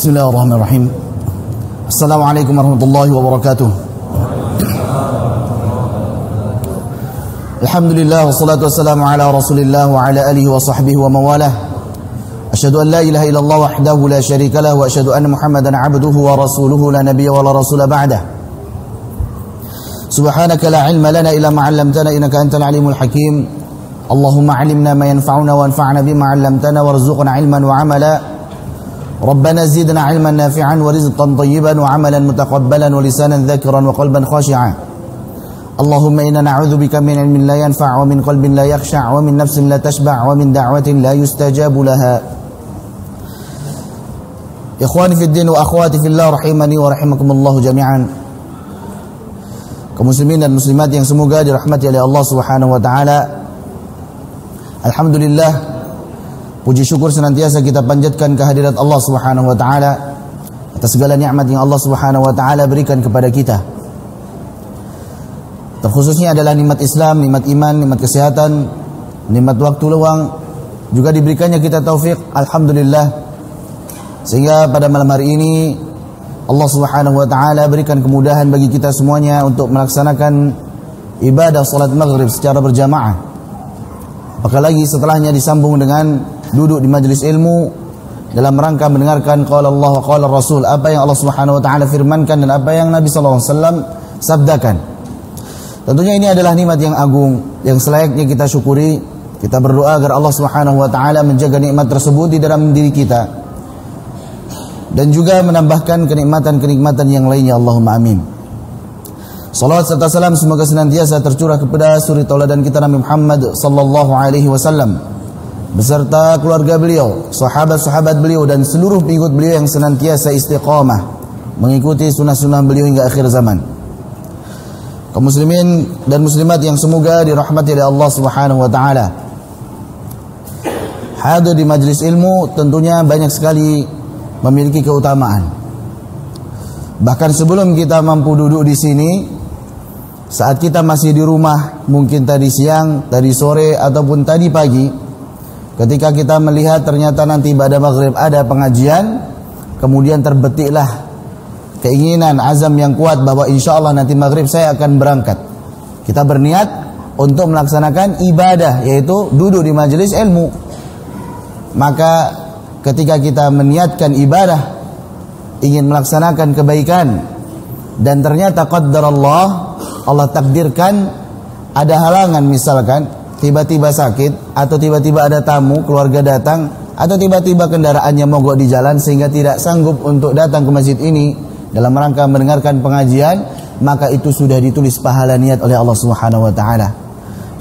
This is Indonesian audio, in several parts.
Bismillahirrahmanirrahim. Assalamualaikum warahmatullahi wabarakatuh. Alhamdulillah wassalatu wassalamu ala Rasulillah wa ala alihi wa sahbihi wa mawalah. Asyhadu an la ilaha illallah wahdahu la syarika lah wa asyhadu anna Muhammadan abduhu wa rasuluhu la nabiyya wa la rasula ba'dah. Subhanaka la ilma lana illa ma 'allamtana innaka antal alimul hakim. Allahumma 'allimna ma yanfa'una wa anfa'na bima 'allamtana warzuqna 'ilman wa 'amala. ربنا زدنا علما نافعا ورزقا طيبا وعملا متقبلا ولسانا ذاكرا وقلبا خاشعا اللهم إنا نعوذ بك من علم لا ينفع ومن قلب لا يخشع ومن نفس لا تشبع ومن دعوة لا يستجاب لها. إخواني في الدين وأخواتي في الله رحمني ورحمكم الله جميعا. Kaum muslimin dan muslimat yang semoga dirahmati oleh Allah Subhanahu wa taala. Alhamdulillah, puji syukur senantiasa kita panjatkan kehadirat Allah Subhanahu wa taala atas segala nikmat yang Allah Subhanahu wa taala berikan kepada kita. Terkhususnya adalah nikmat Islam, nikmat iman, nikmat kesehatan, nikmat waktu luang, juga diberikannya kita taufik, alhamdulillah. Sehingga pada malam hari ini Allah Subhanahu wa taala berikan kemudahan bagi kita semuanya untuk melaksanakan ibadah salat maghrib secara berjamaah. Apalagi setelahnya disambung dengan duduk di majelis ilmu dalam rangka mendengarkan qala Allah wa qala Rasul, apa yang Allah Subhanahu wa taala firmankan dan apa yang Nabi sallallahu alaihi wasallam sabdakan. Tentunya ini adalah nikmat yang agung yang selayaknya kita syukuri. Kita berdoa agar Allah Subhanahu wa taala menjaga nikmat tersebut di dalam diri kita dan juga menambahkan kenikmatan-kenikmatan yang lainnya. Allahumma amin. Salawat serta salam semoga senantiasa tercurah kepada suri tauladan kita Nabi Muhammad sallallahu alaihi wasallam beserta keluarga beliau, sahabat-sahabat beliau dan seluruh pengikut beliau yang senantiasa istiqamah mengikuti sunnah-sunnah beliau hingga akhir zaman. Kaum muslimin dan muslimat yang semoga dirahmati oleh Allah Subhanahu wa taala. Hadir di majelis ilmu tentunya banyak sekali memiliki keutamaan. Bahkan sebelum kita mampu duduk di sini, saat kita masih di rumah, mungkin tadi siang, tadi sore ataupun tadi pagi, ketika kita melihat ternyata nanti pada maghrib ada pengajian, kemudian terbetiklah keinginan, azam yang kuat bahwa insya Allah nanti maghrib saya akan berangkat. Kita berniat untuk melaksanakan ibadah, yaitu duduk di majelis ilmu. Maka ketika kita meniatkan ibadah, ingin melaksanakan kebaikan, dan ternyata qaddarallah, Allah takdirkan ada halangan, misalkan tiba-tiba sakit, atau tiba-tiba ada tamu, keluarga datang, atau tiba-tiba kendaraannya mogok di jalan sehingga tidak sanggup untuk datang ke masjid ini dalam rangka mendengarkan pengajian, maka itu sudah ditulis pahala niat oleh Allah Subhanahu wa taala.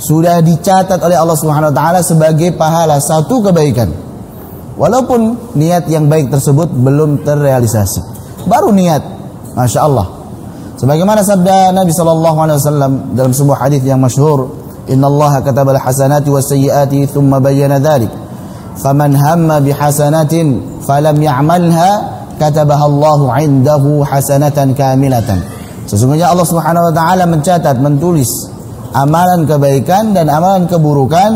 Sudah dicatat oleh Allah Subhanahu wa taala sebagai pahala satu kebaikan. Walaupun niat yang baik tersebut belum terrealisasi. Baru niat, Masya Allah. Sebagaimana sabda Nabi sallallahu alaihi wasallam dalam sebuah hadis yang masyhur, Inna Allah katabal hasanati was sayyiati thumma bayyana dhalik. Faman hamma bihasanatin falam ya'malha katabaha Allahu 'indahu hasanatan kamilatan. Sesungguhnya Allah Subhanahu wa taala mencatat, menulis amalan kebaikan dan amalan keburukan.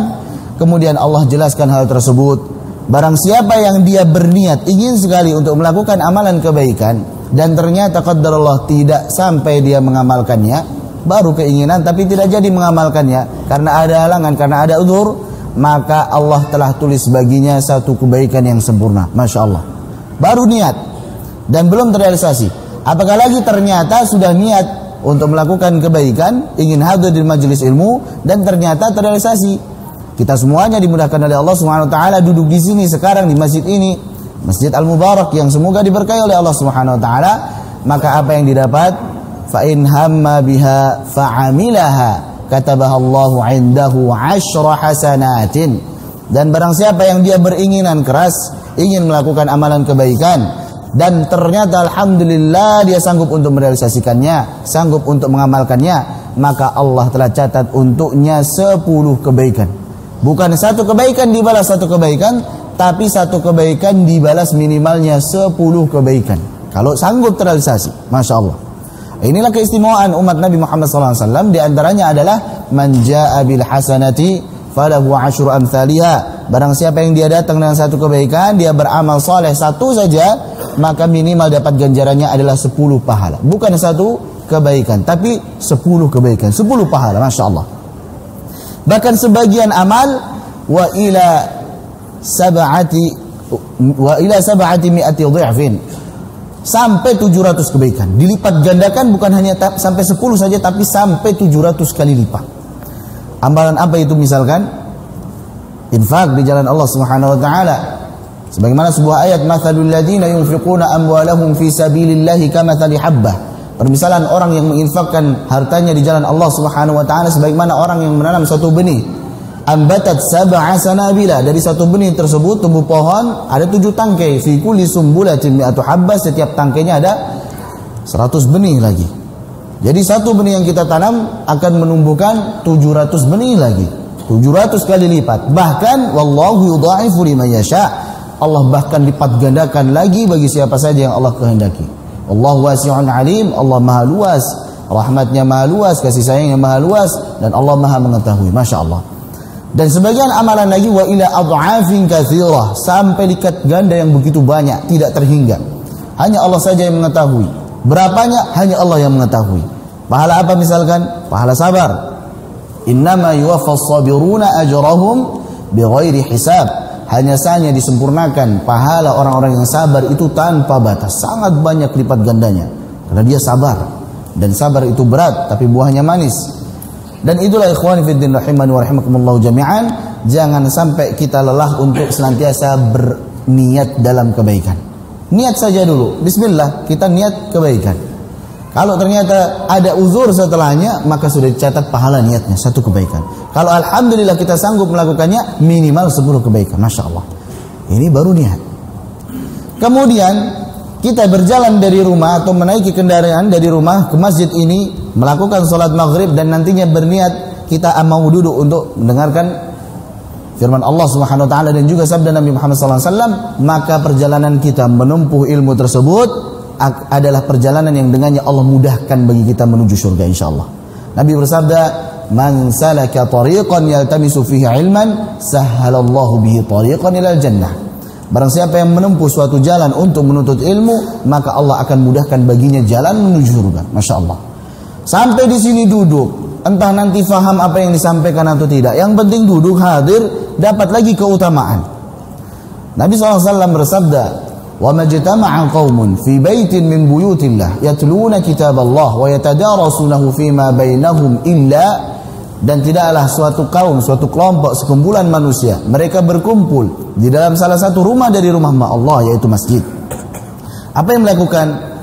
Kemudian Allah jelaskan hal tersebut. Barang siapa yang dia berniat ingin sekali untuk melakukan amalan kebaikan dan ternyata qaddarallah tidak sampai dia mengamalkannya, baru keinginan tapi tidak jadi mengamalkannya karena ada halangan, karena ada udzur, maka Allah telah tulis baginya satu kebaikan yang sempurna. Masya Allah. Baru niat dan belum terrealisasi. Apakah lagi ternyata sudah niat untuk melakukan kebaikan, ingin hadir di majelis ilmu dan ternyata terrealisasi. Kita semuanya dimudahkan oleh Allah Subhanahu wa taala duduk di sini sekarang di masjid ini, Masjid Al-Mubarak yang semoga diberkahi oleh Allah Subhanahu wa taala. Maka apa yang didapat? Fa in hamma biha fa'amilaha katabaha Allahu 'indahu 'ashra hasanatin. Dan barang siapa yang dia beringinan keras ingin melakukan amalan kebaikan dan ternyata alhamdulillah dia sanggup untuk merealisasikannya, sanggup untuk mengamalkannya, maka Allah telah catat untuknya 10 kebaikan. Bukan satu kebaikan dibalas satu kebaikan, tapi satu kebaikan dibalas minimalnya 10 kebaikan. Kalau sanggup terrealisasi, Masya Allah. Inilah keistimewaan umat Nabi Muhammad SAW. Di antaranya adalah man jaa bil hasanati falahu 'asyru amsalha. Barang siapa yang dia datang dengan satu kebaikan, dia beramal saleh satu saja, maka minimal dapat ganjarannya adalah 10 pahala. Bukan 1 kebaikan, tapi 10 kebaikan, 10 pahala, Masya Allah. Bahkan sebagian amal wa ila sab'ati mi'ati dha'fin, sampai 700 kebaikan. Dilipat gandakan, bukan hanya sampai 10 saja, tapi sampai 700 kali lipat. Amalan apa itu? Misalkan infak di jalan Allah Subhanahu wa taala. Sebagaimana sebuah ayat, mathalul ladzina yunfiquna amwalahum fi sabilillahi kamathali habbah. Permisalan orang yang menginfakkan hartanya di jalan Allah Subhanahu wa taala sebagaimana orang yang menanam suatu benih. Ambatat sab'a sanabila, dari satu benih tersebut tumbuh pohon, ada 7 tangkai. Fi kulli sumbulatin mi'atu habbah, setiap tangkainya ada 100 benih lagi. Jadi satu benih yang kita tanam akan menumbuhkan 700 benih lagi, 700 kali lipat. Bahkan wallahu yudha'ifu liman yasha', Allah bahkan lipat gandakan lagi bagi siapa saja yang Allah kehendaki. Wallahu wasi'un alim, Allah maha luas, rahmatnya maha luas, kasih sayangnya maha luas, dan Allah maha mengetahui. Masya Allah. Dan sebagian amalan lagi wa ila ad'afin katsirah, sampai lipat ganda yang begitu banyak, tidak terhingga. Hanya Allah saja yang mengetahui. Berapanya hanya Allah yang mengetahui. Pahala apa misalkan? Pahala sabar. Innama yuwaffas sabiruna ajrahum bighairi hisab. Hanya saja disempurnakan pahala orang-orang yang sabar itu tanpa batas. Sangat banyak lipat gandanya. Karena dia sabar. Dan sabar itu berat, tapi buahnya manis. Dan itulah ikhwani fiddin rahimani wa rahimakumullah jami'an, jangan sampai kita lelah untuk senantiasa berniat dalam kebaikan. Niat saja dulu, bismillah, kita niat kebaikan. Kalau ternyata ada uzur setelahnya, maka sudah dicatat pahala niatnya, 1 kebaikan. Kalau alhamdulillah kita sanggup melakukannya, minimal 10 kebaikan. Masya Allah. Ini baru niat. Kemudian kita berjalan dari rumah atau menaiki kendaraan dari rumah ke masjid ini, melakukan sholat maghrib, dan nantinya berniat kita mau duduk untuk mendengarkan firman Allah Subhanahu wa taala dan juga sabda Nabi Muhammad sallallahu alaihi wasallam, maka perjalanan kita menempuh ilmu tersebut adalah perjalanan yang dengannya Allah mudahkan bagi kita menuju surga insyaallah. Nabi bersabda, "Man salaka tariqan yaltamisu fihi ilman, sahhalallahu bihi tariqan ilal jannah." Barang siapa yang menempuh suatu jalan untuk menuntut ilmu, maka Allah akan mudahkan baginya jalan menuju surga. Masya Allah. Sampai di sini duduk, entah nanti faham apa yang disampaikan atau tidak, yang penting duduk hadir, dapat lagi keutamaan. Nabi SAW bersabda, "Wa majtama'a qaumun fi baitin min buyutillah yatluna kitaballah wa yatadarasunahu fima bainahum illa," dan tidaklah suatu kaum, suatu kelompok, sekumpulan manusia, mereka berkumpul di dalam salah satu rumah dari rumah Allah, yaitu masjid. Apa yang dilakukan?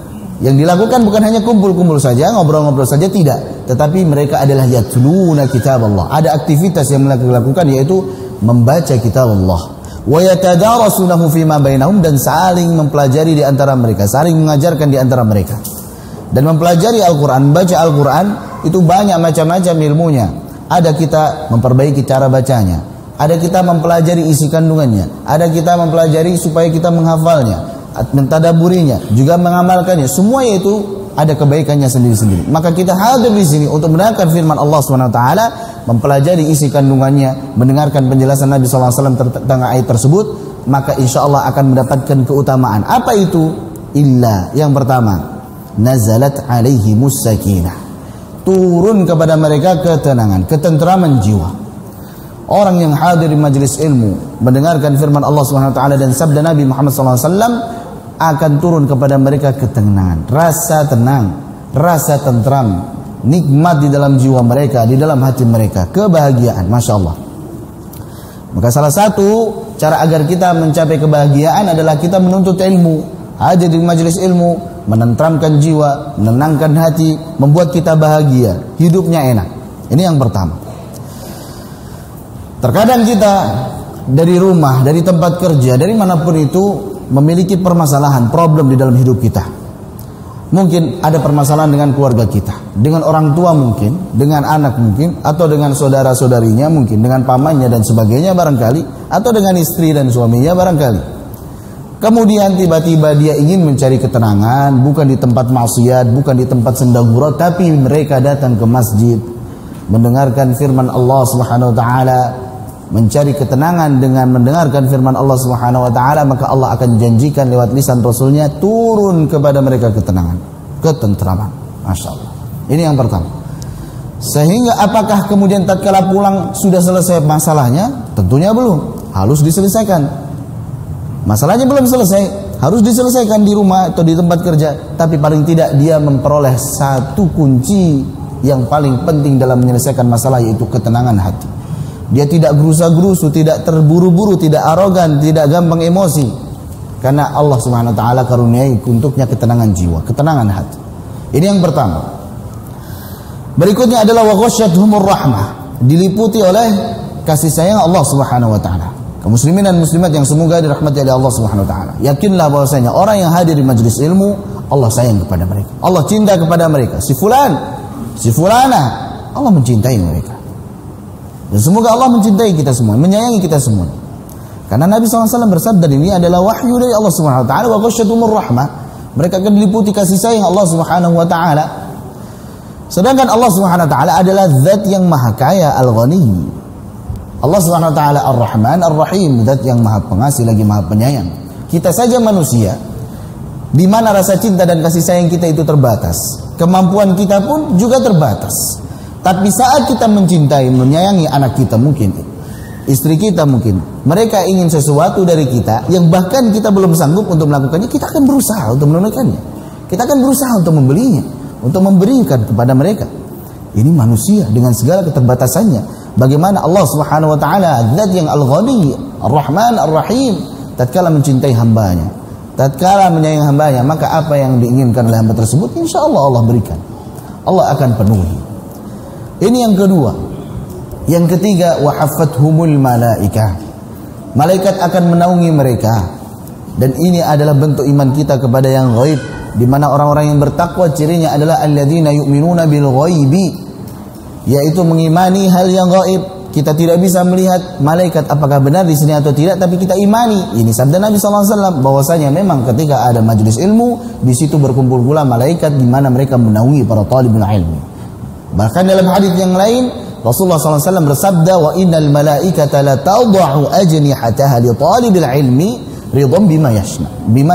Yang dilakukan bukan hanya kumpul-kumpul saja, ngobrol-ngobrol saja, tidak, tetapi mereka adalah yatluna kitaballah. Ada aktivitas yang mereka lakukan, yaitu membaca kitab Allah. Wa yatadarasunahu fima bainahum, dan saling mempelajari di antara mereka, saling mengajarkan di antara mereka. Dan mempelajari Al-Quran, membaca Al-Quran itu banyak macam-macam ilmunya. Ada kita memperbaiki cara bacanya, ada kita mempelajari isi kandungannya, ada kita mempelajari supaya kita menghafalnya, mentadaburinya, juga mengamalkannya. Semua itu ada kebaikannya sendiri-sendiri. Maka kita hadir di sini untuk mendengarkan firman Allah SWT, mempelajari isi kandungannya, mendengarkan penjelasan Nabi SAW tentang ayat tersebut, maka insya Allah akan mendapatkan keutamaan. Apa itu? Illa, yang pertama, nazalat alaihimus sakinah, turun kepada mereka ketenangan, ketenteraman jiwa. Orang yang hadir di majelis ilmu, mendengarkan firman Allah SWT dan sabda Nabi Muhammad SAW, akan turun kepada mereka ketenangan, rasa tenang, rasa tentram, nikmat di dalam jiwa mereka, di dalam hati mereka, kebahagiaan. Masya Allah. Maka salah satu cara agar kita mencapai kebahagiaan adalah kita menuntut ilmu, hadir di majelis ilmu, menentramkan jiwa, menenangkan hati, membuat kita bahagia, hidupnya enak. Ini yang pertama. Terkadang kita dari rumah, dari tempat kerja, dari manapun itu, memiliki permasalahan, problem di dalam hidup kita. Mungkin ada permasalahan dengan keluarga kita, dengan orang tua mungkin, dengan anak mungkin, atau dengan saudara-saudarinya mungkin, dengan pamannya dan sebagainya barangkali, atau dengan istri dan suaminya barangkali. Kemudian tiba-tiba dia ingin mencari ketenangan, bukan di tempat maksiat, bukan di tempat sendagura, tapi mereka datang ke masjid, mendengarkan firman Allah Subhanahu wa taala, mencari ketenangan dengan mendengarkan firman Allah Subhanahu wa taala, maka Allah akan janjikan lewat lisan Rasulnya turun kepada mereka ketenangan, ketentraman. Masya Allah. Ini yang pertama. Sehingga apakah kemudian tatkala pulang sudah selesai masalahnya? Tentunya belum. Harus diselesaikan. Masalahnya belum selesai, harus diselesaikan di rumah atau di tempat kerja. Tapi paling tidak dia memperoleh satu kunci yang paling penting dalam menyelesaikan masalah, yaitu ketenangan hati. Dia tidak gerusa-gerusu, tidak terburu-buru, tidak arogan, tidak gampang emosi. Karena Allah Subhanahu wa taala karuniai untuknya ketenangan jiwa, ketenangan hati. Ini yang pertama. Berikutnya adalah wa ghasyatuhumur rahmah, diliputi oleh kasih sayang Allah Subhanahu wa taala. Kaum muslimin dan muslimat yang semoga dirahmati oleh Allah Subhanahu wa taala, yakinlah bahwasanya orang yang hadir di majelis ilmu, Allah sayang kepada mereka. Allah cinta kepada mereka. Si fulan, si fulana, Allah mencintai mereka. Dan semoga Allah mencintai kita semua, menyayangi kita semua. Karena Nabi SAW bersabda, ini adalah wahyu dari Allah Subhanahu wa taala, wa ghasyatuhumur rahmah. Mereka akan diliputi kasih sayang Allah Subhanahu wa taala. Sedangkan Allah Subhanahu wa taala adalah zat yang maha kaya, al-ghani. Allah Subhanahu wa taala Ar-Rahman Ar-Rahim, zat yang maha pengasih lagi maha penyayang. Kita saja manusia, di mana rasa cinta dan kasih sayang kita itu terbatas. Kemampuan kita pun juga terbatas. Tapi saat kita mencintai, menyayangi anak kita mungkin, istri kita mungkin, mereka ingin sesuatu dari kita yang bahkan kita belum sanggup untuk melakukannya, kita akan berusaha untuk menunaikannya. Kita akan berusaha untuk membelinya, untuk memberikan kepada mereka. Ini manusia dengan segala keterbatasannya. Bagaimana Allah Subhanahu wa taala, zat yang Al-Ghani, Ar-Rahman Ar-Rahim, tatkala mencintai hambanya, tatkala menyayangi hambanya, maka apa yang diinginkan oleh hamba tersebut, insya Allah Allah berikan. Allah akan penuhi. Ini yang kedua. Yang ketiga, wa haffathumul malaikah. Malaikat akan menaungi mereka. Dan ini adalah bentuk iman kita kepada yang ghaib, di mana orang-orang yang bertakwa cirinya adalah alladzina yu'minuna bil ghaibi, yaitu mengimani hal yang gaib. Kita tidak bisa melihat malaikat apakah benar di sini atau tidak, tapi kita imani. Ini sabda Nabi SAW, bahwasanya memang ketika ada majelis ilmu, di situ berkumpul pula malaikat, di mana mereka menaungi para talibul ilmi. Bahkan dalam hadis yang lain, Rasulullah SAW bersabda, wa innal malaikata la tad'u ajnihataha li talibil ilmi ridwan bima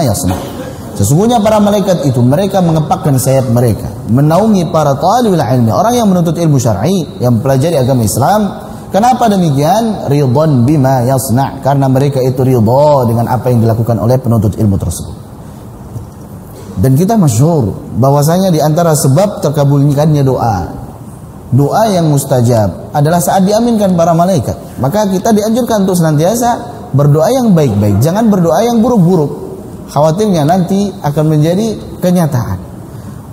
yasna. Sesungguhnya para malaikat itu, mereka mengepakkan sayap mereka, menaungi para talibul ilmi, orang yang menuntut ilmu syar'i, yang pelajari agama Islam. Kenapa demikian? Ridwan bima yasna, karena mereka itu ridha dengan apa yang dilakukan oleh penuntut ilmu tersebut. Dan kita masyhur bahwasanya di antara sebab terkabulkannya doa yang mustajab adalah saat diaminkan para malaikat. Maka kita dianjurkan untuk senantiasa berdoa yang baik-baik, jangan berdoa yang buruk-buruk. Khawatirnya nanti akan menjadi kenyataan.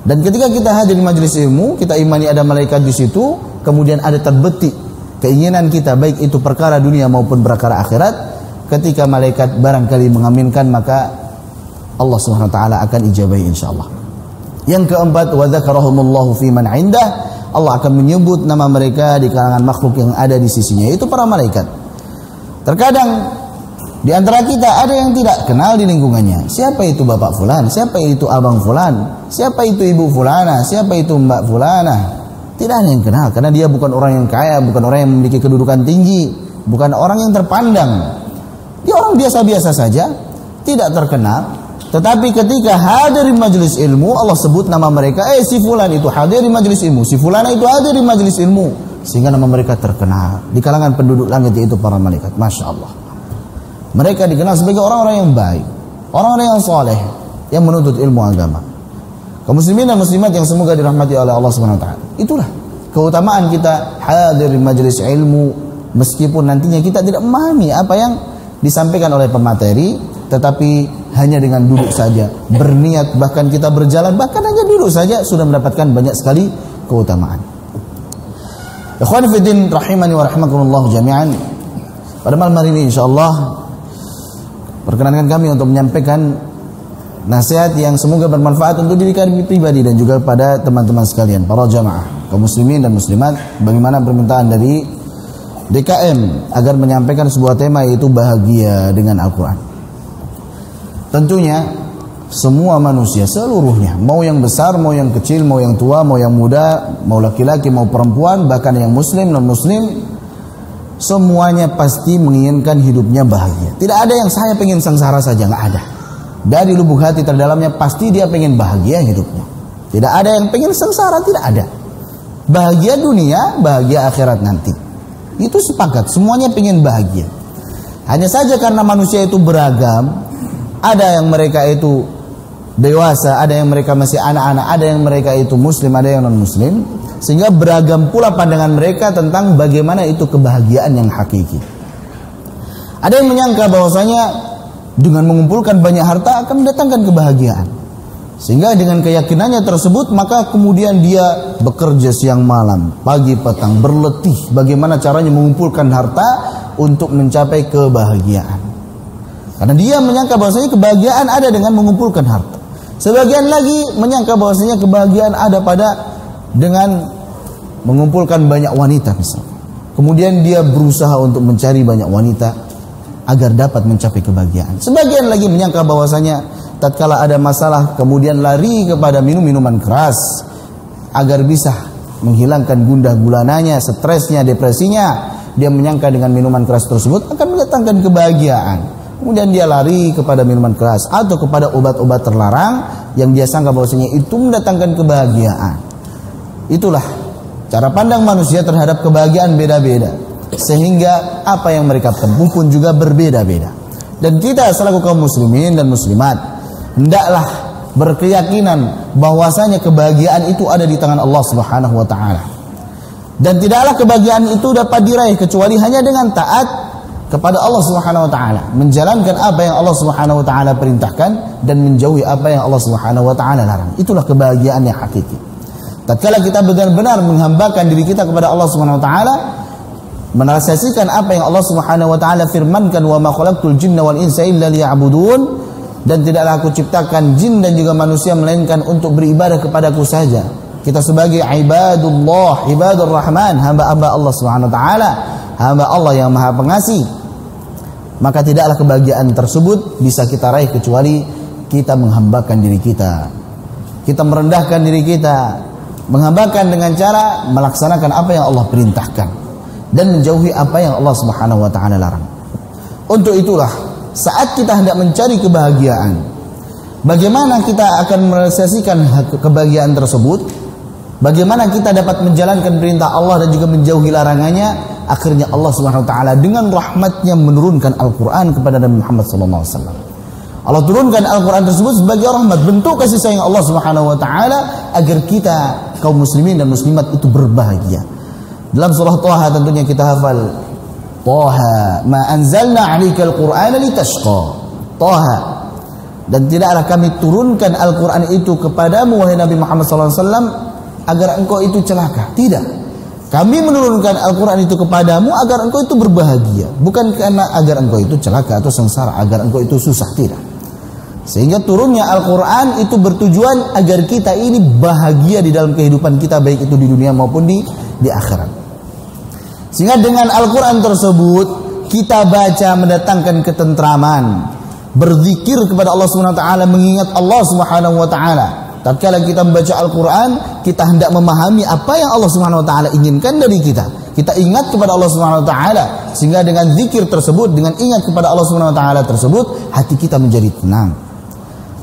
Dan ketika kita hadir di majelis ilmu, kita imani ada malaikat di situ, kemudian ada terbetik keinginan kita, baik itu perkara dunia maupun perkara akhirat. Ketika malaikat barangkali mengaminkan, maka Allah Subhanahu wa taala akan ijabahi insyaallah. Yang keempat, wa dzakarahumullahu fi man 'indah. Allah akan menyebut nama mereka di kalangan makhluk yang ada di sisinya, itu para malaikat. Terkadang di antara kita ada yang tidak kenal di lingkungannya. Siapa itu Bapak Fulan? Siapa itu Abang Fulan? Siapa itu Ibu Fulana? Siapa itu Mbak Fulana? Tidak ada yang kenal, karena dia bukan orang yang kaya, bukan orang yang memiliki kedudukan tinggi, bukan orang yang terpandang. Dia orang biasa-biasa saja, tidak terkenal. Tetapi ketika hadir di majelis ilmu, Allah sebut nama mereka, si fulan itu hadir di majelis ilmu, si fulana itu hadir di majelis ilmu, sehingga nama mereka terkenal di kalangan penduduk langit, yaitu para malaikat. Masya Allah. Mereka dikenal sebagai orang-orang yang baik, orang-orang yang soleh, yang menuntut ilmu agama. Kaum muslimin dan muslimat yang semoga dirahmati oleh Allah Subhanahu wa taala. Itulah keutamaan kita hadir di majelis ilmu, meskipun nantinya kita tidak memahami apa yang disampaikan oleh pemateri, tetapi hanya dengan duduk saja, berniat, bahkan kita berjalan, bahkan hanya duduk saja sudah mendapatkan banyak sekali keutamaan. Ikhwan fillah rahimani wa rahimakumullah jami'an. Pada malam hari ini insyaallah perkenankan kami untuk menyampaikan nasihat yang semoga bermanfaat untuk diri kami pribadi dan juga pada teman-teman sekalian, para jamaah, kaum muslimin dan muslimat. Bagaimana permintaan dari DKM agar menyampaikan sebuah tema, yaitu bahagia dengan Al-Quran. Tentunya semua manusia seluruhnya, mau yang besar, mau yang kecil, mau yang tua, mau yang muda, mau laki-laki, mau perempuan, bahkan yang muslim, non-muslim, semuanya pasti menginginkan hidupnya bahagia. Tidak ada yang saya pengen sengsara saja, nggak ada. Dari lubuk hati terdalamnya pasti dia pengen bahagia hidupnya. Tidak ada yang pengen sengsara, tidak ada. Bahagia dunia, bahagia akhirat nanti. Itu sepakat, semuanya pengen bahagia. Hanya saja karena manusia itu beragam, ada yang mereka itu dewasa, ada yang mereka masih anak-anak, ada yang mereka itu muslim, ada yang non-muslim, sehingga beragam pula pandangan mereka tentang bagaimana itu kebahagiaan yang hakiki. Ada yang menyangka bahwasanya dengan mengumpulkan banyak harta akan mendatangkan kebahagiaan, sehingga dengan keyakinannya tersebut maka kemudian dia bekerja siang malam, pagi petang, berletih bagaimana caranya mengumpulkan harta untuk mencapai kebahagiaan. Karena dia menyangka bahwasanya kebahagiaan ada dengan mengumpulkan harta. Sebagian lagi menyangka bahwasanya kebahagiaan ada pada dengan mengumpulkan banyak wanita misalnya. Kemudian dia berusaha untuk mencari banyak wanita agar dapat mencapai kebahagiaan. Sebagian lagi menyangka bahwasanya tatkala ada masalah kemudian lari kepada minum-minuman keras agar bisa menghilangkan gundah gulananya, stresnya, depresinya. Dia menyangka dengan minuman keras tersebut akan mendatangkan kebahagiaan. Kemudian dia lari kepada minuman keras atau kepada obat-obat terlarang yang dia sangka bahwasanya itu mendatangkan kebahagiaan. Itulah cara pandang manusia terhadap kebahagiaan beda-beda, sehingga apa yang mereka tempuh pun juga berbeda-beda. Dan kita selaku kaum muslimin dan muslimat hendaklah berkeyakinan bahwasanya kebahagiaan itu ada di tangan Allah Subhanahu wa taala. Dan tidaklah kebahagiaan itu dapat diraih kecuali hanya dengan taat kepada Allah Subhanahu wa taala, menjalankan apa yang Allah Subhanahu wa taala perintahkan dan menjauhi apa yang Allah Subhanahu wa taala larang. Itulah kebahagiaan yang hakiki. Tatkala kita benar-benar menghambakan diri kita kepada Allah Subhanahu wa taala, merealisasikan apa yang Allah Subhanahu wa taala firmankan, wa ma khalaqtul jinna wal insa illa liya'budun, dan tidaklah aku ciptakan jin dan juga manusia melainkan untuk beribadah kepadaku saja. Kita sebagai ibadullah, ibadur rahman, hamba-hamba Allah Subhanahu wa taala, hamba Allah yang Maha Pengasih, maka tidaklah kebahagiaan tersebut bisa kita raih kecuali kita menghambakan diri kita. Kita merendahkan diri kita, menghambakan dengan cara melaksanakan apa yang Allah perintahkan dan menjauhi apa yang Allah Subhanahu wa taala larang. Untuk itulah saat kita hendak mencari kebahagiaan, bagaimana kita akan merealisasikan kebahagiaan tersebut? Bagaimana kita dapat menjalankan perintah Allah dan juga menjauhi larangannya? Akhirnya Allah Subhanahu wa taala dengan rahmatnya menurunkan Al-Qur'an kepada Nabi Muhammad sallallahu alaihi wasallam. Allah turunkan Al-Qur'an tersebut sebagai rahmat, bentuk kasih sayang Allah Subhanahu wa taala agar kita kaum muslimin dan muslimat itu berbahagia. Dalam surah Thaha tentunya kita hafal, Thaha ma anzalna 'alaikal Qur'ana litashqa. Thaha, dan tidaklah kami turunkan Al-Qur'an itu kepadamu wahai Nabi Muhammad sallallahu alaihi wasallam agar engkau itu celaka. Tidak. Kami menurunkan Al-Quran itu kepadamu agar engkau itu berbahagia. Bukan karena agar engkau itu celaka atau sengsara, agar engkau itu susah. Tidak. Sehingga turunnya Al-Quran itu bertujuan agar kita ini bahagia di dalam kehidupan kita, baik itu di dunia maupun di akhirat. Sehingga dengan Al-Quran tersebut kita baca mendatangkan ketentraman, berzikir kepada Allah SWT, mengingat Allah SWT. Tatkala kita membaca Al-Quran, kita hendak memahami apa yang Allah Subhanahu wa taala inginkan dari kita. Kita ingat kepada Allah Subhanahu wa taala, sehingga dengan zikir tersebut, dengan ingat kepada Allah Subhanahu wa taala tersebut, hati kita menjadi tenang.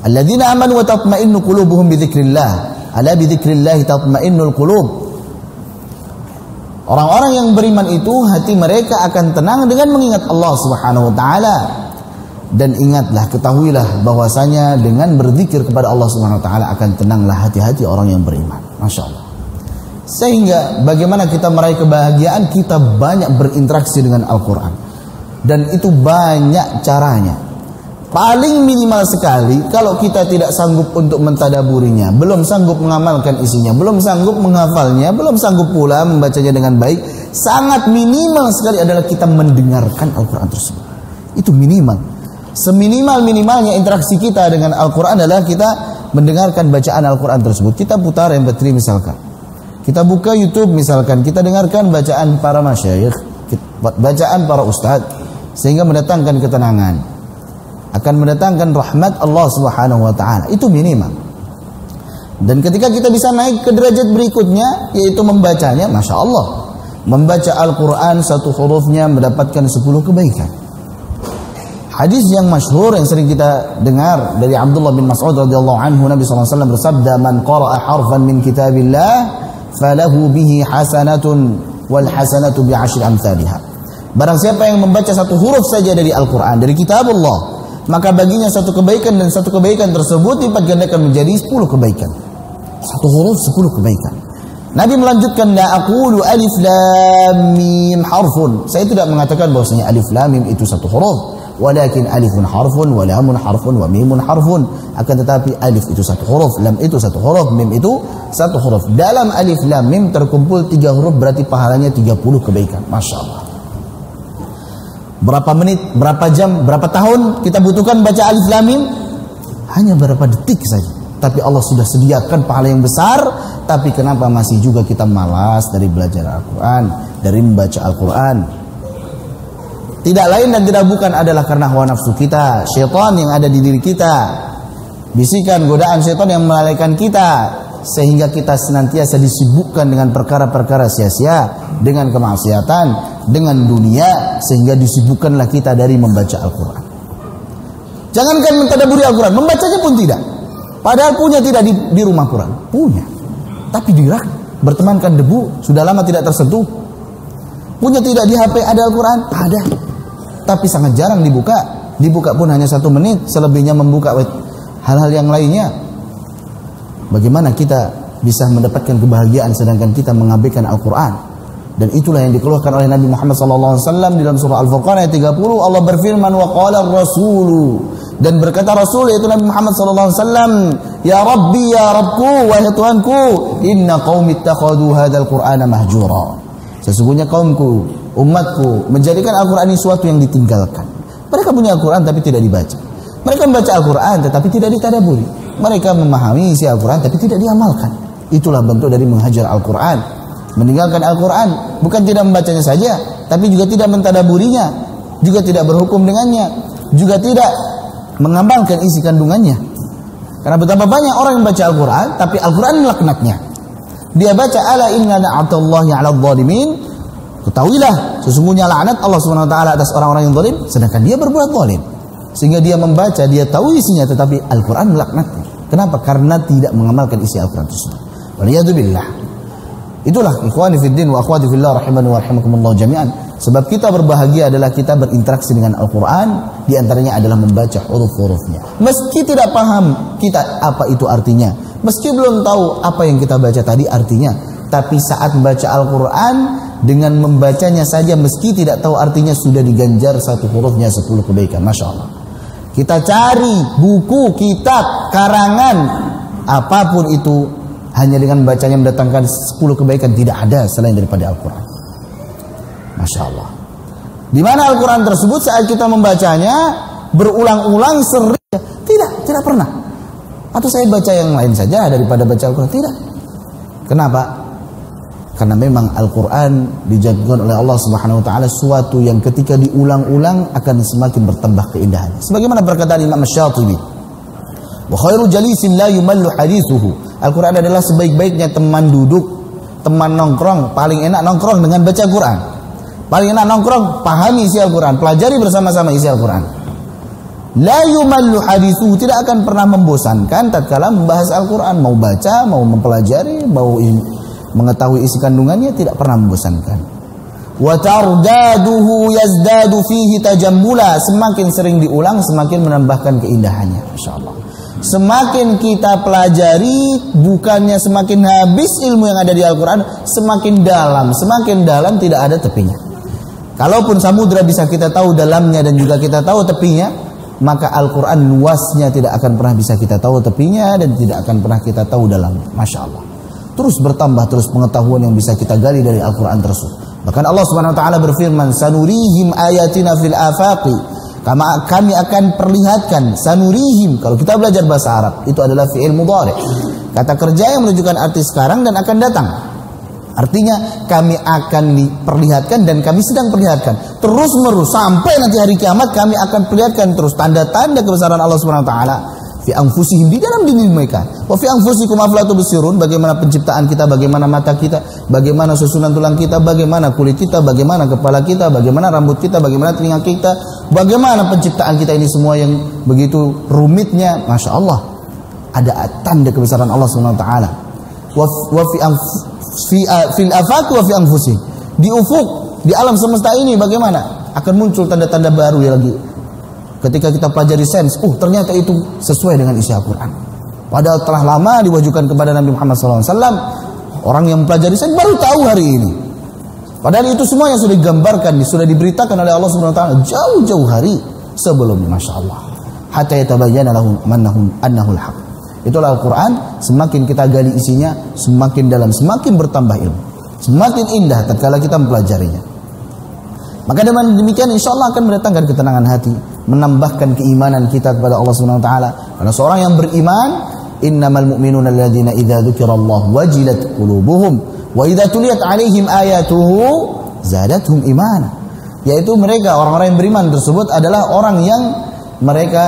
Alladzina amanu wa tatma'innu qulubuhum bi dzikrillah. Ala bi dzikrillah tatma'innul qulub. Orang-orang yang beriman itu hati mereka akan tenang dengan mengingat Allah Subhanahu wa taala. Dan ingatlah, ketahuilah bahwasanya dengan berzikir kepada Allah Subhanahu wa taala akan tenanglah hati-hati orang yang beriman. Masya Allah. Sehingga bagaimana kita meraih kebahagiaan, kita banyak berinteraksi dengan Al-Quran. Dan itu banyak caranya. Paling minimal sekali, kalau kita tidak sanggup untuk mentadaburinya, belum sanggup mengamalkan isinya, belum sanggup menghafalnya, belum sanggup pula membacanya dengan baik, sangat minimal sekali adalah kita mendengarkan Al-Quran tersebut. Itu minimal. Seminimal-minimalnya interaksi kita dengan Al-Quran adalah kita mendengarkan bacaan Al-Quran tersebut. Kita putar MP3 misalkan, kita buka YouTube misalkan, kita dengarkan bacaan para masyayikh, bacaan para ustadz, sehingga mendatangkan ketenangan, akan mendatangkan rahmat Allah Subhanahu wa taala. Itu minimal. Dan ketika kita bisa naik ke derajat berikutnya, yaitu membacanya, Masya Allah, membaca Al-Quran satu hurufnya mendapatkan 10 kebaikan. Hadis yang masyhur yang sering kita dengar dari Abdullah bin Mas'ud radhiyallahu anhu, Nabi SAW bersabda, "Man qara'a harfan min kitabillah falahu bihi hasanatun wal hasanatu bi'ashri amsalihha." Barang siapa yang membaca satu huruf saja dari Al-Quran, dari kitabullah, maka baginya satu kebaikan, dan satu kebaikan tersebut lipat gandakan menjadi 10 kebaikan. Satu huruf 10 kebaikan. Nabi melanjutkan, la aqulu alif lam mim harfun. Saya tidak mengatakan bahwasanya alif lam mim itu satu huruf, walakin alifun harfun wa lamun harfun wa mimun harfun. Akan tetapi alif itu satu huruf, lam itu satu huruf, mim itu satu huruf. Dalam alif lam mim terkumpul 3 huruf, berarti pahalanya 30 kebaikan. Masya Allah. Berapa menit, berapa jam, berapa tahun kita butuhkan baca alif lam mim? Hanya berapa detik saja. Tapi Allah sudah sediakan pahala yang besar. Tapi kenapa masih juga kita malas dari belajar Al-Quran, dari membaca Al-Quran? Tidak lain dan tidak bukan adalah karena hawa nafsu kita, syaitan yang ada di diri kita, bisikan godaan syaitan yang melalaikan kita, sehingga kita senantiasa disibukkan dengan perkara-perkara sia-sia, dengan kemaksiatan, dengan dunia, sehingga disibukkanlah kita dari membaca Al-Quran. Jangankan mentadaburi Al-Quran, membacanya pun tidak. Padahal punya tidak di rumah Quran? Punya. Tapi di rak, bertemankan debu, sudah lama tidak tersentuh. Punya tidak di HP ada Al-Quran? Ada. Tapi sangat jarang dibuka. Dibuka pun hanya 1 menit, selebihnya membuka hal-hal yang lainnya. Bagaimana kita bisa mendapatkan kebahagiaan sedangkan kita mengabaikan Al-Quran? Dan itulah yang dikeluhkan oleh Nabi Muhammad SAW di dalam surah Al-Furqan ayat 30. Allah berfirman, wa qala ar-rasulu, dan berkata Rasul yaitu Nabi Muhammad SAW, ya Rabbi, ya Rabbku, wahai Tuhanku, inna qaumi ittakhadhu hadzal Qur'ana mahjura. Sesungguhnya kaumku, umatku menjadikan Al-Quran ini suatu yang ditinggalkan. Mereka punya Al-Quran tapi tidak dibaca. Mereka membaca Al-Quran tetapi tidak ditadaburi. Mereka memahami isi Al-Quran tapi tidak diamalkan. Itulah bentuk dari menghajar Al-Quran. Meninggalkan Al-Quran bukan tidak membacanya saja, tapi juga tidak mentadaburinya, juga tidak berhukum dengannya, juga tidak mengamalkan isi kandungannya. Karena betapa banyak orang yang baca Al-Quran tapi Al-Quran melaknatnya. Dia baca ala inna na'atallahi 'alal zalimin, ketahuilah sesungguhnya laknat Allah Subhanahu wa taala atas orang-orang yang zalim, sedangkan dia berbuat zalim. Sehingga dia membaca, dia tahu isinya tetapi Al-Quran melaknatnya. Kenapa? Karena tidak mengamalkan isi Al-Quran tersebut. Waliyadzubillah. Itulah ikhwani fiddin wa akhwati fillah rahimani wa rahimakumullah jami'an. Sebab kita berbahagia adalah kita berinteraksi dengan Al-Quran, di antaranya adalah membaca huruf-hurufnya. Meski tidak paham kita apa itu artinya, meski belum tahu apa yang kita baca tadi artinya, tapi saat membaca Al-Quran, dengan membacanya saja meski tidak tahu artinya sudah diganjar satu hurufnya 10 kebaikan. Masya Allah. Kita cari buku, kitab, karangan, apapun itu, hanya dengan membacanya mendatangkan 10 kebaikan, tidak ada selain daripada Al-Quran. Masya Allah. Di mana Al-Quran tersebut saat kita membacanya berulang-ulang sering? Tidak pernah. Atau saya baca yang lain saja daripada baca Al-Quran? Tidak. Kenapa? Karena memang Al-Quran dijadikan oleh Allah Subhanahu wa taala suatu yang ketika diulang-ulang akan semakin bertambah keindahannya. Sebagaimana perkataan Imam Asy-Syatibi, wa khairu jalisin la yumallu hadithuhu. Al-Quran adalah sebaik-baiknya teman duduk, teman nongkrong. Paling enak nongkrong dengan baca Quran. Paling enak nongkrong, pahami isi Al-Quran, pelajari bersama-sama isi Al-Quran. La yumallu hadithuhu, tidak akan pernah membosankan tatkala membahas Al-Quran. Mau baca, mau mempelajari, mau mengetahui isi kandungannya, tidak pernah membosankan. Wa tardaduhu yazdadu fihi tajammula. Semakin sering diulang, semakin menambahkan keindahannya. Masyaallah. Semakin kita pelajari, bukannya semakin habis ilmu yang ada di Al-Quran, semakin dalam tidak ada tepinya. Kalaupun samudra bisa kita tahu dalamnya dan juga kita tahu tepinya, maka Al-Quran luasnya tidak akan pernah bisa kita tahu tepinya dan tidak akan pernah kita tahu dalamnya. Masya Allah. Terus bertambah terus pengetahuan yang bisa kita gali dari Al-Quran tersebut. Bahkan Allah Subhanahu wa taala berfirman, sanurihim ayatina fil afaqi. Kami akan perlihatkan, sanurihim, kalau kita belajar bahasa Arab itu adalah fi'il mudhari', kata kerja yang menunjukkan arti sekarang dan akan datang. Artinya kami akan diperlihatkan dan kami sedang perlihatkan terus menerus sampai nanti hari kiamat. Kami akan perlihatkan terus tanda-tanda kebesaran Allah Subhanahu wa taala Fi anfusihim, di dalam diri mereka. Wa fi anfusikum afala tubsirun, bagaimana penciptaan kita, bagaimana mata kita, bagaimana susunan tulang kita, bagaimana kulit kita, bagaimana kepala kita, bagaimana rambut kita, bagaimana telinga kita, bagaimana penciptaan kita ini semua yang begitu rumitnya. Masya Allah, ada tanda kebesaran Allah Subhanahu wa taala. Wa fil afaq wa fi anfusihim, di ufuk, di alam semesta ini bagaimana akan muncul tanda-tanda baru ya lagi. Ketika kita pelajari sains, ternyata itu sesuai dengan isi Al-Quran. Padahal telah lama diwajibkan kepada Nabi Muhammad SAW. Orang yang mempelajari sains baru tahu hari ini. Padahal itu semua yang sudah digambarkan, sudah diberitakan oleh Allah Subhanahu Wa Taala jauh-jauh hari sebelumnya. Masya Allah. Hatta yatabayyana lahum annahul haq. Itulah Al-Quran. Semakin kita gali isinya, semakin dalam, semakin bertambah ilmu, semakin indah tatkala kita mempelajarinya. Maka dengan demikian insya Allah akan mendatangkan ketenangan hati, menambahkan keimanan kita kepada Allah Subhanahu wa taala. Karena seorang yang beriman, innamal mu'minuna alladzina idza dzukirallahu wajilat qulubuhum wa idza tuliyat 'alaihim ayatuhu zadatuhum imana. Yaitu mereka orang-orang yang beriman tersebut adalah orang yang mereka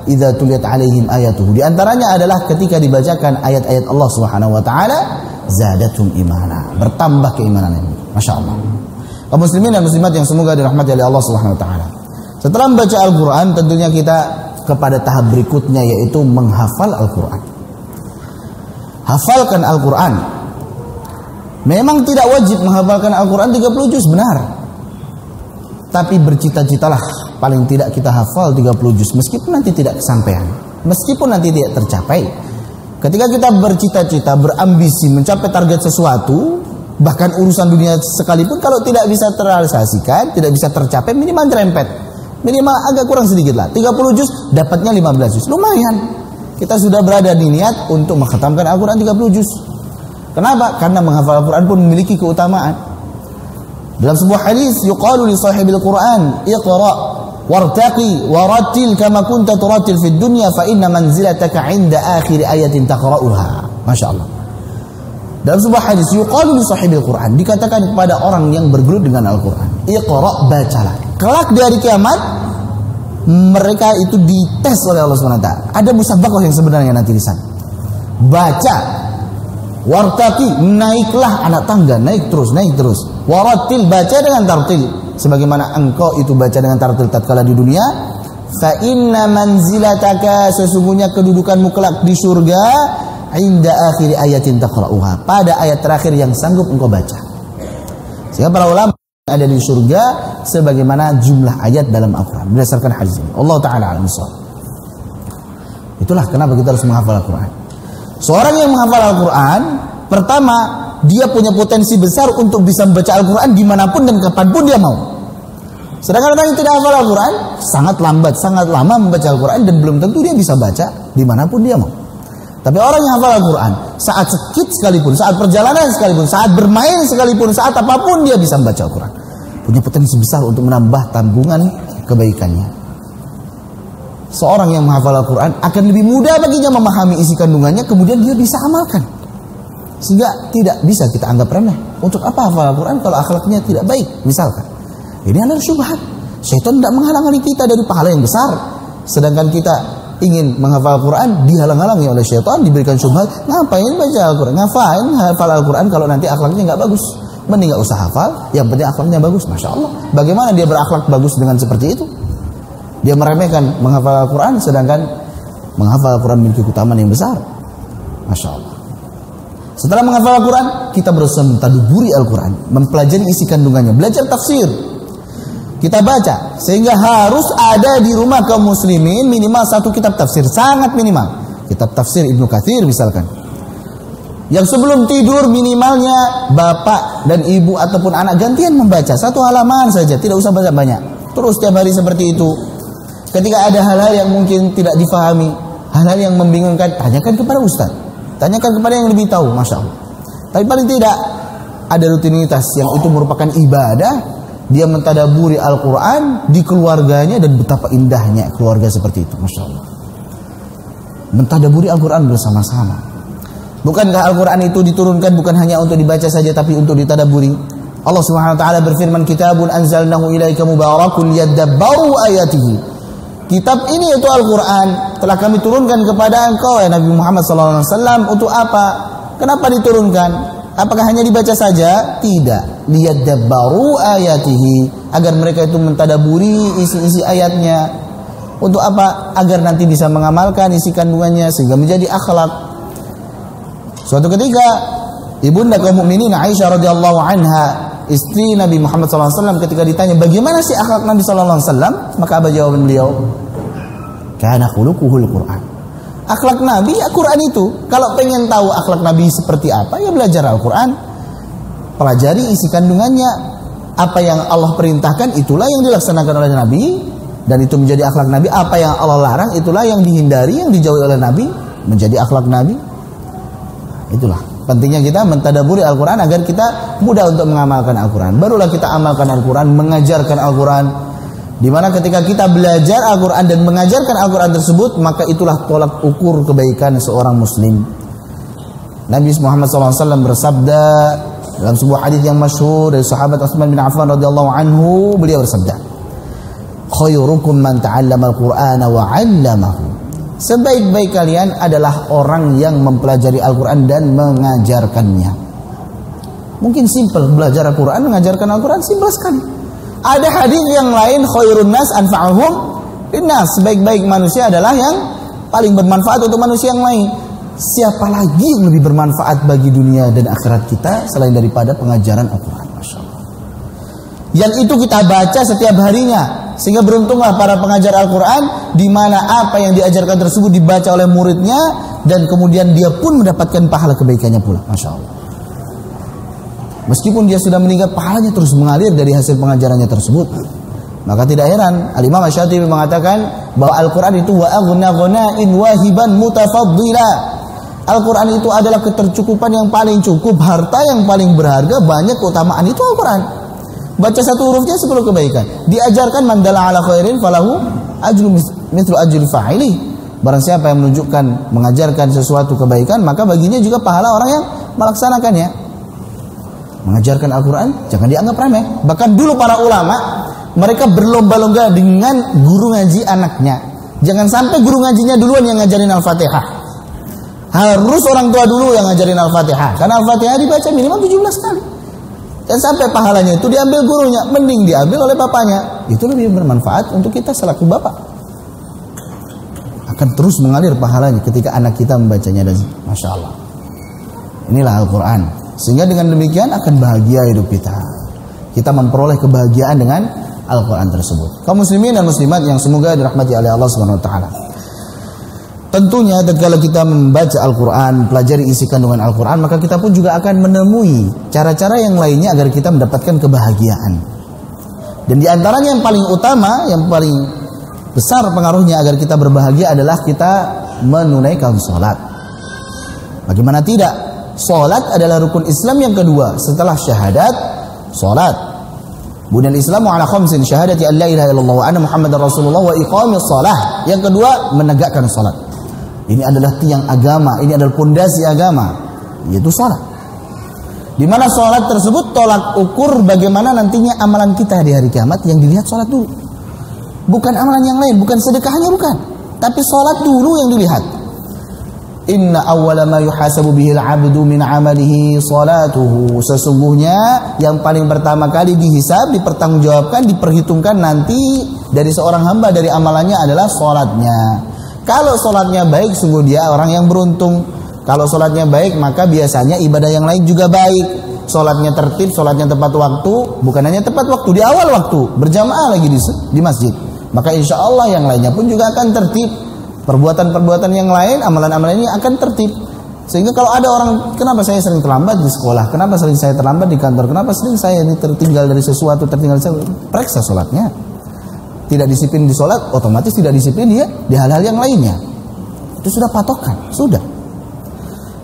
idza tuliyat 'alaihim ayatuhu. Di antaranya adalah ketika dibacakan ayat-ayat Allah Subhanahu wa taala zadatuhum imana, bertambah keimanannya. Masyaallah. Kaum muslimin dan muslimat yang semoga dirahmati oleh Allah Subhanahu wa taala. Setelah membaca Al-Qur'an, tentunya kita kepada tahap berikutnya, yaitu menghafal Al-Qur'an. Hafalkan Al-Qur'an. Memang tidak wajib menghafalkan Al-Qur'an 30 juz, benar. Tapi bercita-citalah paling tidak kita hafal 30 juz meskipun nanti tidak kesampaian, meskipun nanti tidak tercapai. Ketika kita bercita-cita, berambisi mencapai target sesuatu, bahkan urusan dunia sekalipun, kalau tidak bisa terrealisasikan, tidak bisa tercapai, minimal jerempet, minimal agak kurang sedikit lah. 30 juz dapatnya 15 juz, lumayan. Kita sudah berada di niat untuk mengkhatamkan Al-Quran 30 juz. Kenapa? Karena menghafal Al-Quran pun memiliki keutamaan. Dalam sebuah hadis, yuqalu li sahibil Quran, iqra wartaqi warattil kama kunta turattil fid dunya fa inna manzilataka 'inda akhir ayatin taqra'uha. Masyaallah. Dalam sebuah hadis, yuqalu li sahibil Quran, dikatakan kepada orang yang bergelut dengan Al-Quran, iqra, bacalah. Kelak di hari kiamat, mereka itu dites oleh Allah SWT. Ada musabaqah yang sebenarnya nanti di sana. Baca, wartaqi, naiklah anak tangga, naik terus. Warattil, baca dengan tartil, sebagaimana engkau itu baca dengan tartil tatkala di dunia. Fa inna manzilataka, sesungguhnya kedudukanmu kelak di surga, inda akhir ayatin taqra'uha, pada ayat terakhir yang sanggup engkau baca. Sehingga para ulama ada di surga sebagaimana jumlah ayat dalam Al-Quran berdasarkan hadis ini. Allah Ta'ala al-Misal. Itulah kenapa kita harus menghafal Al-Quran. Seorang yang menghafal Al-Quran, pertama, dia punya potensi besar untuk bisa membaca Al-Quran dimanapun dan kapanpun dia mau. Sedangkan orang yang tidak hafal Al-Quran, sangat lambat, sangat lama membaca Al-Quran, dan belum tentu dia bisa baca dimanapun dia mau. Tapi orang yang hafal Al-Quran, saat sakit sekalipun, saat perjalanan sekalipun, saat bermain sekalipun, saat apapun dia bisa membaca Al-Quran. Punya potensi besar untuk menambah tanggungan kebaikannya. Seorang yang menghafal Al-Quran akan lebih mudah baginya memahami isi kandungannya, kemudian dia bisa amalkan. Sehingga tidak bisa kita anggap remeh. Untuk apa hafal Al-Quran kalau akhlaknya tidak baik? Misalkan, ini adalah syubhat. Syaitan tidak menghalang-halangi kita dari pahala yang besar. Sedangkan kita ingin menghafal Al-Quran, dihalang-halangi oleh syaitan, diberikan syubhat. Ngapain baca Al-Quran? Ngapain hafal Al-Quran kalau nanti akhlaknya nggak bagus? Mending nggak usah hafal, yang penting akhlaknya bagus. Masya Allah, bagaimana dia berakhlak bagus dengan seperti itu? Dia meremehkan menghafal Al-Quran, sedangkan menghafal Al-Quran memiliki keutamaan yang besar. Masya Allah. Setelah menghafal Al-Quran, kita berusaha mentadaburi Al-Quran, mempelajari isi kandungannya, belajar tafsir. Kita baca, sehingga harus ada di rumah kaum muslimin minimal satu kitab tafsir, sangat minimal. Kitab tafsir Ibnu Katsir misalkan. Yang sebelum tidur minimalnya bapak dan ibu ataupun anak gantian membaca satu halaman saja, tidak usah baca banyak. Terus setiap hari seperti itu. Ketika ada hal-hal yang mungkin tidak difahami, hal-hal yang membingungkan, tanyakan kepada ustaz, tanyakan kepada yang lebih tahu. Masya Allah. Tapi paling tidak ada rutinitas yang itu merupakan ibadah. Dia mentadaburi Al-Quran di keluarganya, dan betapa indahnya keluarga seperti itu. Masya Allah. Mentadaburi Al-Quran bersama-sama. Bukankah Al-Quran itu diturunkan bukan hanya untuk dibaca saja, tapi untuk ditadaburi? Allah Subhanahu wa taala berfirman, "Kitabun anzalnahu ilaika mubarakun liyadabbaru ayatihi." kitab ini yaitu Al-Quran telah kami turunkan kepada engkau ya Nabi Muhammad SAW. Untuk apa? Kenapa diturunkan? Apakah hanya dibaca saja? Tidak. Liyadabbaru ayatihi, agar mereka itu mentadaburi isi-isi ayatnya. Untuk apa? Agar nanti bisa mengamalkan isi kandungannya sehingga menjadi akhlak. Suatu ketika ibunda kaum mukminin Aisyah radhiyallahu anha, istri Nabi Muhammad SAW, ketika ditanya bagaimana sih akhlak Nabi SAW, maka apa jawaban beliau? Kana khuluquhul Quran. Akhlak Nabi ya Quran itu. Kalau pengen tahu akhlak Nabi seperti apa, ya belajar Al-Quran, pelajari isi kandungannya. Apa yang Allah perintahkan itulah yang dilaksanakan oleh Nabi, dan itu menjadi akhlak Nabi. Apa yang Allah larang itulah yang dihindari, yang dijauhi oleh Nabi, menjadi akhlak Nabi. Itulah pentingnya kita mentadaburi Al-Quran agar kita mudah untuk mengamalkan Al-Quran. Barulah kita amalkan Al-Quran, mengajarkan Al-Quran. Dimana ketika kita belajar Al-Quran dan mengajarkan Al-Quran tersebut, maka itulah tolak ukur kebaikan seorang muslim. Nabi Muhammad SAW bersabda dalam sebuah hadis yang masyhur dari sahabat Utsman bin Affan radhiyallahu anhu, beliau bersabda, khairukum man ta'allama al-Qur'ana wa 'allamahu. Sebaik-baik kalian adalah orang yang mempelajari Al-Quran dan mengajarkannya. Mungkin simpel belajar Al-Quran, mengajarkan Al-Quran, simpel sekali. Ada hadis yang lain, khairun nas anfa'uhum linnas. Sebaik-baik manusia adalah yang paling bermanfaat untuk manusia yang lain. Siapa lagi yang lebih bermanfaat bagi dunia dan akhirat kita selain daripada pengajaran Al-Quran? Masya Allah. Yang itu kita baca setiap harinya. Sehingga beruntunglah para pengajar Al-Quran, di mana apa yang diajarkan tersebut dibaca oleh muridnya, dan kemudian dia pun mendapatkan pahala kebaikannya pula. Masya Allah. Meskipun dia sudah meninggal, pahalanya terus mengalir dari hasil pengajarannya tersebut. Maka tidak heran Al-Imam Asy-Syatibi mengatakan bahwa Al-Quran itu wa aghna ghana'in wahiban mutafaddila. Al-Quran itu adalah ketercukupan yang paling cukup, harta yang paling berharga, banyak keutamaan itu Al-Quran. Baca satu hurufnya 10 kebaikan. Diajarkan man dalla ala khairin falahu ajru mithlu ajri fa'ili. Barang siapa yang menunjukkan, mengajarkan sesuatu kebaikan, maka baginya juga pahala orang yang melaksanakannya. Mengajarkan Al-Quran jangan dianggap remeh. Bahkan dulu para ulama, mereka berlomba-lomba dengan guru ngaji anaknya. Jangan sampai guru ngajinya duluan yang ngajarin Al-Fatihah. Harus orang tua dulu yang ngajarin Al-Fatihah. Karena Al-Fatihah dibaca minimal 17 kali. Dan sampai pahalanya itu diambil gurunya, mending diambil oleh bapaknya. Itu lebih bermanfaat untuk kita selaku bapak. Akan terus mengalir pahalanya ketika anak kita membacanya. Dan Masya Allah, inilah Al-Quran. Sehingga dengan demikian akan bahagia hidup kita. Kita memperoleh kebahagiaan dengan Al-Quran tersebut. Kaum muslimin dan muslimat yang semoga dirahmati oleh Allah Subhanahu wa taala. Tentunya tatkala kita membaca Al-Quran, pelajari isi kandungan Al-Quran, maka kita pun juga akan menemui cara-cara yang lainnya agar kita mendapatkan kebahagiaan. Dan di antaranya yang paling utama, yang paling besar pengaruhnya agar kita berbahagia adalah kita menunaikan sholat. Bagaimana tidak? Sholat adalah rukun Islam yang kedua setelah syahadat, sholat. Bunyal Islamu ala khamsin, syahadati an la ilaha illallah wa anna Muhammadar Rasulullah wa iqamis shalah. Yang kedua, menegakkan sholat. Ini adalah tiang agama, ini adalah pondasi agama, yaitu sholat. Di mana sholat tersebut tolak ukur bagaimana nantinya amalan kita di hari kiamat, yang dilihat sholat dulu. Bukan amalan yang lain, bukan sedekahnya, bukan. Tapi sholat dulu yang dilihat. Inna awwala ma yuhasabu bihil abdu min amalihi salatuhu. Sesungguhnya yang paling pertama kali dihisab, dipertanggungjawabkan, diperhitungkan nanti dari seorang hamba dari amalannya adalah sholatnya. Kalau sholatnya baik, sungguh dia orang yang beruntung. Kalau sholatnya baik, maka biasanya ibadah yang lain juga baik. Sholatnya tertib, sholatnya tepat waktu. Bukan hanya tepat waktu, di awal waktu, berjamaah lagi di masjid. Maka insya Allah yang lainnya pun juga akan tertib. Perbuatan-perbuatan yang lain, amalan-amalan ini akan tertib. Sehingga kalau ada orang, kenapa saya sering terlambat di sekolah, kenapa sering saya terlambat di kantor, kenapa sering saya ini tertinggal dari sesuatu, periksa sholatnya. Tidak disiplin di sholat, otomatis tidak disiplin dia di hal-hal yang lainnya. Itu sudah patokan, sudah.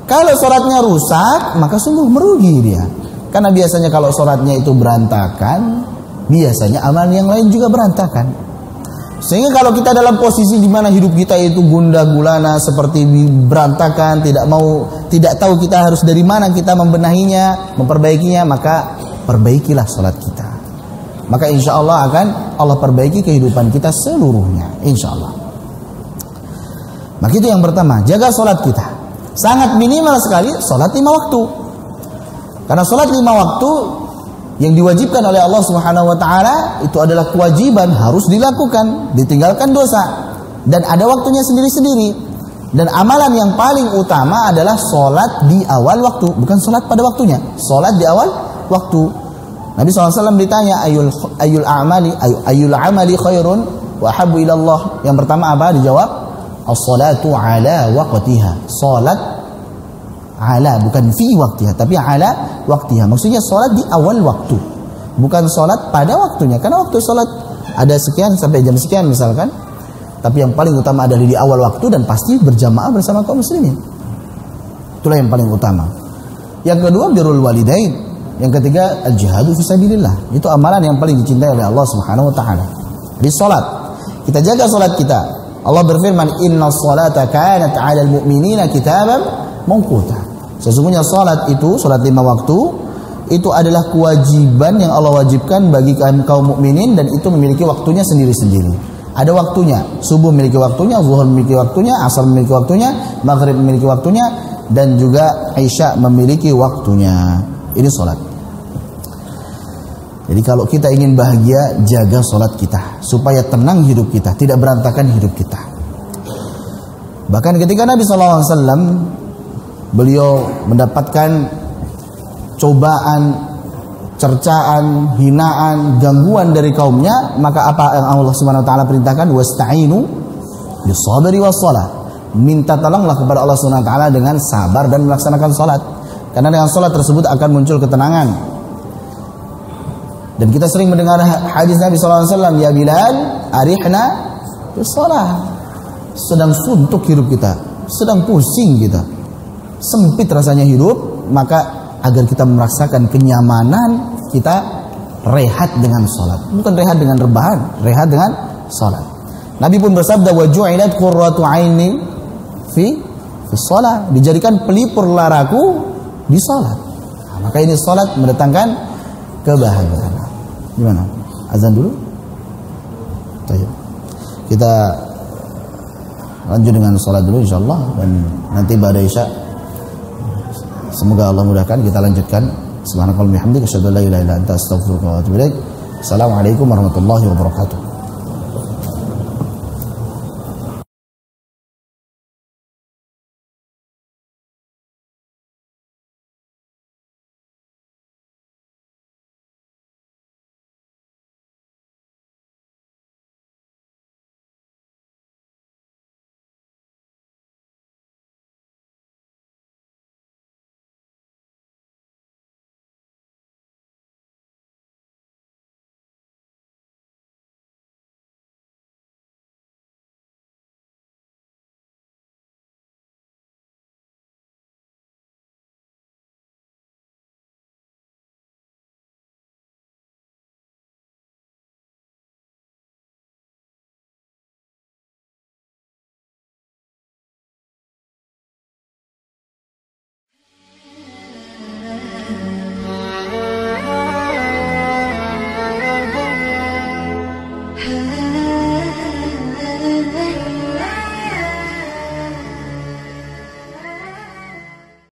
Kalau sholatnya rusak, maka sungguh merugi dia. Karena biasanya kalau sholatnya itu berantakan, biasanya amalan yang lain juga berantakan. Sehingga kalau kita dalam posisi di mana hidup kita itu gundah gulana, seperti berantakan, tidak tahu kita harus dari mana kita membenahinya, memperbaikinya, maka perbaikilah sholat kita. maka insya Allah akan Allah perbaiki kehidupan kita seluruhnya, insya Allah. Maka itu yang pertama, jaga sholat kita. Sangat minimal sekali sholat 5 waktu. Karena sholat 5 waktu yang diwajibkan oleh Allah Subhanahu wa taala itu adalah kewajiban, harus dilakukan, ditinggalkan dosa, dan ada waktunya sendiri-sendiri. Dan amalan yang paling utama adalah sholat di awal waktu, bukan sholat pada waktunya, sholat di awal waktu. Nabi SAW ditanya ayul amali khairun wa habbu ilallah. Yang pertama apa? Dijawab as-salatu ala waqtiha. Salat ala, bukan fi waqtiha, tapi ala waqtiha. Maksudnya salat di awal waktu, bukan salat pada waktunya. Karena waktu salat ada sekian sampai jam sekian misalkan. Tapi yang paling utama adalah di awal waktu dan pasti berjamaah bersama kaum muslimin. Itulah yang paling utama. Yang kedua birrul walidain. Yang ketiga al-jihadu fisabilillah. Itu amalan yang paling dicintai oleh Allah Subhanahu wa taala. Di salat, kita jaga salat kita. Allah berfirman, "Innas salata kanat 'alal mu'minina kitaban mawquta." Sesungguhnya salat itu, salat 5 waktu, itu adalah kewajiban yang Allah wajibkan bagi kaum mukminin, dan itu memiliki waktunya sendiri-sendiri. Ada waktunya, subuh memiliki waktunya, zuhur memiliki waktunya, asar memiliki waktunya, maghrib memiliki waktunya, dan juga isya memiliki waktunya. Ini salat. Jadi kalau kita ingin bahagia, jaga sholat kita supaya tenang hidup kita, tidak berantakan hidup kita. Bahkan ketika Nabi SAW beliau mendapatkan cobaan, cercaan, hinaan, gangguan dari kaumnya, maka apa yang Allah Subhanahu wa taala perintahkan? Wasta'inu bis-sabri was-shalah. Minta tolonglah kepada Allah Subhanahu wa taala dengan sabar dan melaksanakan salat. Karena dengan salat tersebut akan muncul ketenangan. Dan kita sering mendengar hadis Nabi SAW, ya Bilal, arihna bis-shalah. Sedang suntuk hidup kita, sedang pusing kita, sempit rasanya hidup, maka agar kita merasakan kenyamanan, kita rehat dengan salat. Bukan rehat dengan rebahan, rehat dengan salat. Nabi pun bersabda, wa ju'ilat qurratu 'aini fi shalah. Dijadikan pelipur laraku di salat. Nah, maka ini salat mendatangkan kebahagiaan. Gimana? Azan dulu? Baik. Kita lanjut dengan salat dulu insyaallah, dan nanti pada isya semoga Allah mudahkan kita lanjutkan. Subhanakallahumma wa bihamdika asyhadu an la ilaha illa anta astaghfiruka wa atubu ilaik. Assalamualaikum warahmatullahi wabarakatuh.